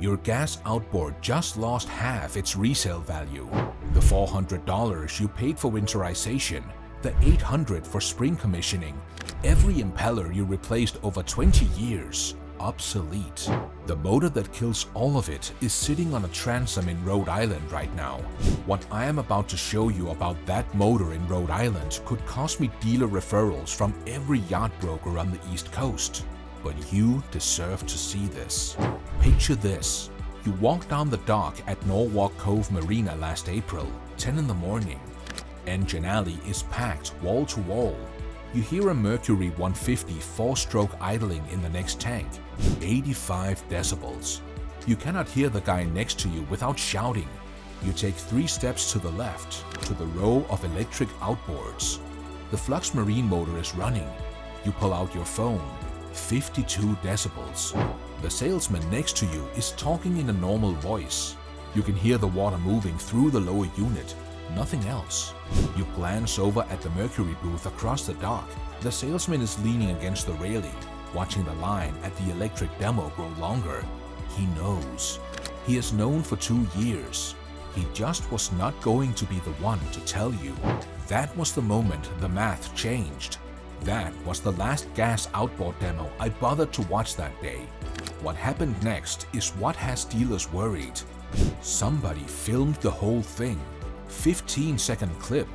Your gas outboard just lost half its resale value. The $400 you paid for winterization, the $800 for spring commissioning, every impeller you replaced over 20 years, obsolete. The motor that kills all of it is sitting on a transom in Rhode Island right now. What I am about to show you about that motor in Rhode Island could cost me dealer referrals from every yacht broker on the East Coast. But you deserve to see this. Picture this. You walk down the dock at Norwalk Cove Marina last April, 10 in the morning. Engine alley is packed wall to wall. You hear a Mercury 150 4-stroke idling in the next tank, 85 decibels. You cannot hear the guy next to you without shouting. You take 3 steps to the left, to the row of electric outboards. The Flux Marine motor is running. You pull out your phone, 52 decibels. The salesman next to you is talking in a normal voice. You can hear the water moving through the lower unit. Nothing else. You glance over at the Mercury booth across the dock. The salesman is leaning against the railing, watching the line at the electric demo grow longer. He knows. He has known for 2 years. He just was not going to be the one to tell you. That was the moment the math changed. That was the last gas outboard demo I bothered to watch that day. What happened next is what has dealers worried. Somebody filmed the whole thing. 15-second clip,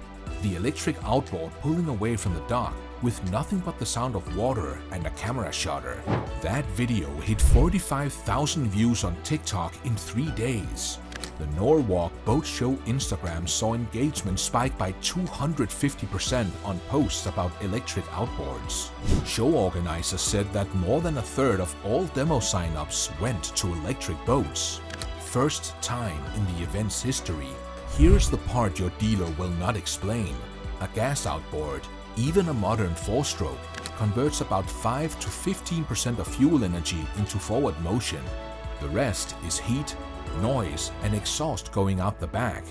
the electric outboard pulling away from the dock with nothing but the sound of water and a camera shutter. That video hit 45,000 views on TikTok in 3 days. The Norwalk Boat Show Instagram saw engagement spike by 250% on posts about electric outboards. Show organizers said that more than a third of all demo signups went to electric boats. First time in the event's history. Here's the part your dealer will not explain. A gas outboard, even a modern 4-stroke, converts about 5 to 15% of fuel energy into forward motion. The rest is heat, noise, and exhaust going out the back.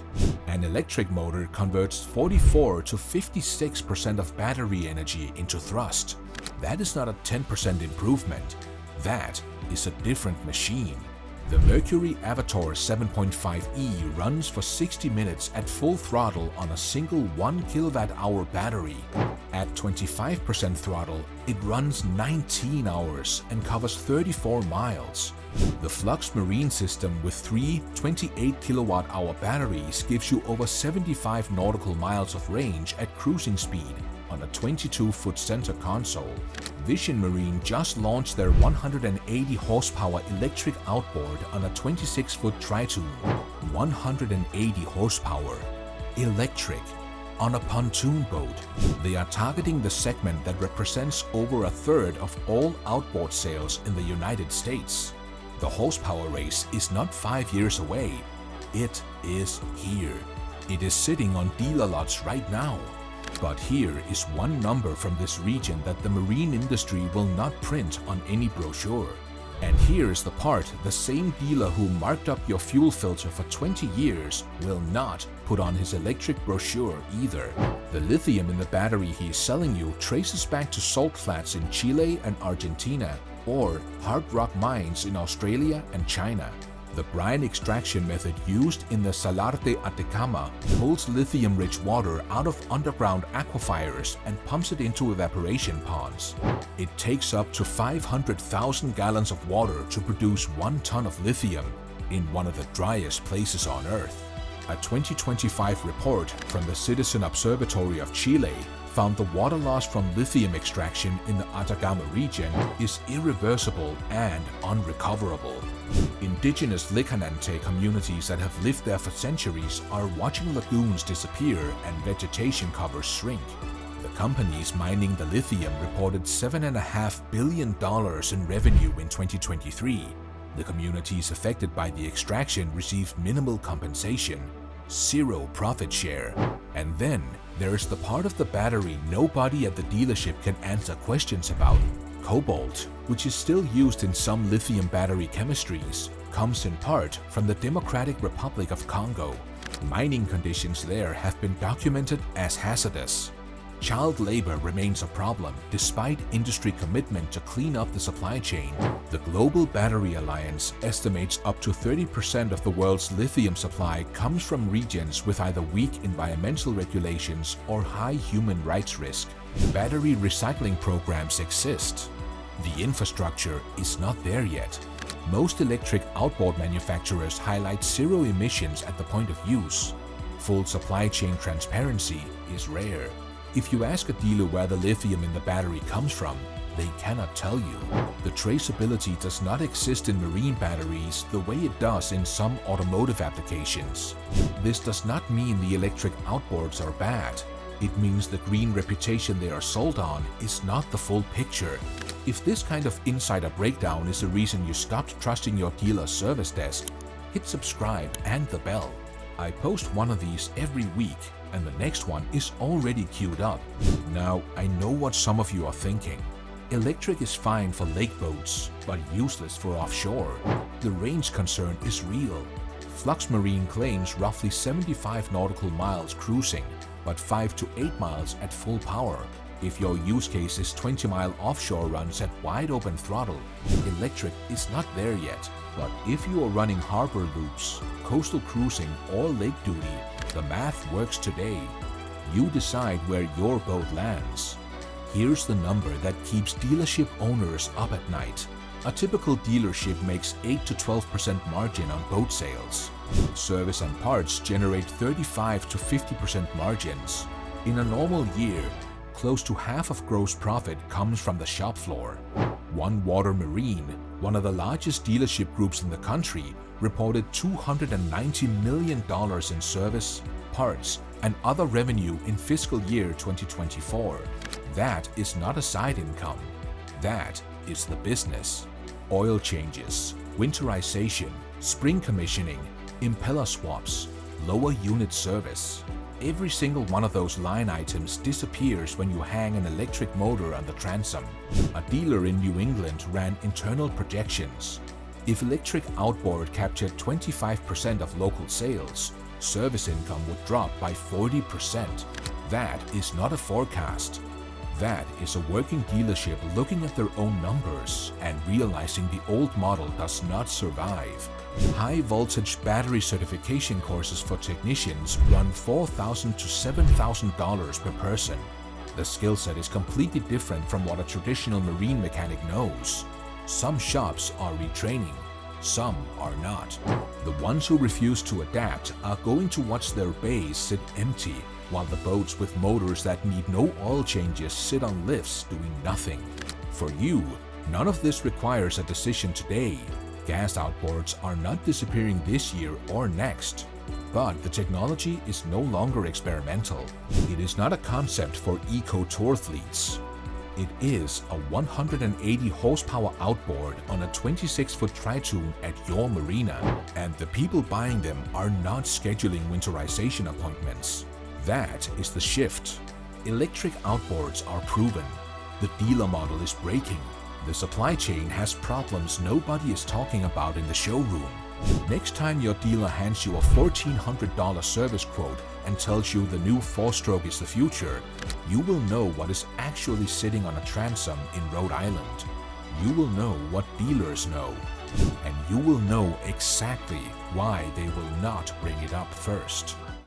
An electric motor converts 44 to 56% of battery energy into thrust. That is not a 10% improvement. That is a different machine. The Mercury Avator 7.5e runs for 60 minutes at full throttle on a single 1 kWh battery. At 25% throttle, it runs 19 hours and covers 34 miles. The Flux Marine system with 3 28 kWh batteries gives you over 75 nautical miles of range at cruising speed on a 22-foot center console. Vision Marine just launched their 180 horsepower electric outboard on a 26-foot Tritune. 180 horsepower. Electric. On a pontoon boat. They are targeting the segment that represents over a third of all outboard sales in the United States. The horsepower race is not 5 years away. It is here. It is sitting on dealer lots right now. But here is one number from this region that the marine industry will not print on any brochure. And here is the part the same dealer who marked up your fuel filter for 20 years will not put on his electric brochure either. The lithium in the battery he is selling you traces back to salt flats in Chile and Argentina, or hard rock mines in Australia and China. The brine extraction method used in the Salar de Atacama pulls lithium-rich water out of underground aquifers and pumps it into evaporation ponds. It takes up to 500,000 gallons of water to produce 1 ton of lithium in one of the driest places on Earth. A 2025 report from the Citizen Observatory of Chile found the water loss from lithium extraction in the Atacama region is irreversible and unrecoverable. Indigenous Licanante communities that have lived there for centuries are watching lagoons disappear and vegetation covers shrink. The companies mining the lithium reported $7.5 billion in revenue in 2023. The communities affected by the extraction received minimal compensation, 0 profit share. And then there's the part of the battery nobody at the dealership can answer questions about. Cobalt, which is still used in some lithium battery chemistries, comes in part from the Democratic Republic of Congo. Mining conditions there have been documented as hazardous. Child labor remains a problem despite industry commitment to clean up the supply chain. The Global Battery Alliance estimates up to 30% of the world's lithium supply comes from regions with either weak environmental regulations or high human rights risk. Battery recycling programs exist. The infrastructure is not there yet. Most electric outboard manufacturers highlight zero emissions at the point of use. Full supply chain transparency is rare. If you ask a dealer where the lithium in the battery comes from, they cannot tell you. The traceability does not exist in marine batteries the way it does in some automotive applications. This does not mean the electric outboards are bad. It means the green reputation they are sold on is not the full picture. If this kind of insider breakdown is the reason you stopped trusting your dealer's service desk, hit subscribe and the bell. I post one of these every week, and the next one is already queued up. Now, I know what some of you are thinking. Electric is fine for lake boats, but useless for offshore. The range concern is real. Flux Marine claims roughly 75 nautical miles cruising, but 5 to 8 miles at full power. If your use case is 20-mile offshore runs at wide open throttle, electric is not there yet. But if you are running harbor loops, coastal cruising or lake duty, the math works today. You decide where your boat lands. Here's the number that keeps dealership owners up at night. A typical dealership makes 8 to 12% margin on boat sales. Service and parts generate 35 to 50% margins. In a normal year, close to half of gross profit comes from the shop floor. One Water Marine, one of the largest dealership groups in the country, reported $290 million in service, parts, and other revenue in fiscal year 2024. That is not a side income. That is the business. Oil changes, winterization, spring commissioning, impeller swaps, lower unit service. Every single one of those line items disappears when you hang an electric motor on the transom. A dealer in New England ran internal projections. If electric outboard captured 25% of local sales, service income would drop by 40%. That is not a forecast. That is a working dealership looking at their own numbers and realizing the old model does not survive. High-voltage battery certification courses for technicians run $4,000 to $7,000 per person. The skill set is completely different from what a traditional marine mechanic knows. Some shops are retraining, some are not. The ones who refuse to adapt are going to watch their bays sit empty, while the boats with motors that need no oil changes sit on lifts doing nothing. For you, none of this requires a decision today. Gas outboards are not disappearing this year or next. But the technology is no longer experimental. It is not a concept for eco-tour fleets. It is a 180 horsepower outboard on a 26-foot tri-tune at your marina, and the people buying them are not scheduling winterization appointments. That is the shift. Electric outboards are proven. The dealer model is breaking. The supply chain has problems nobody is talking about in the showroom. Next time your dealer hands you a $1,400 service quote and tells you the new 4-stroke is the future, you will know what is actually sitting on a transom in Rhode Island. You will know what dealers know, and you will know exactly why they will not bring it up first.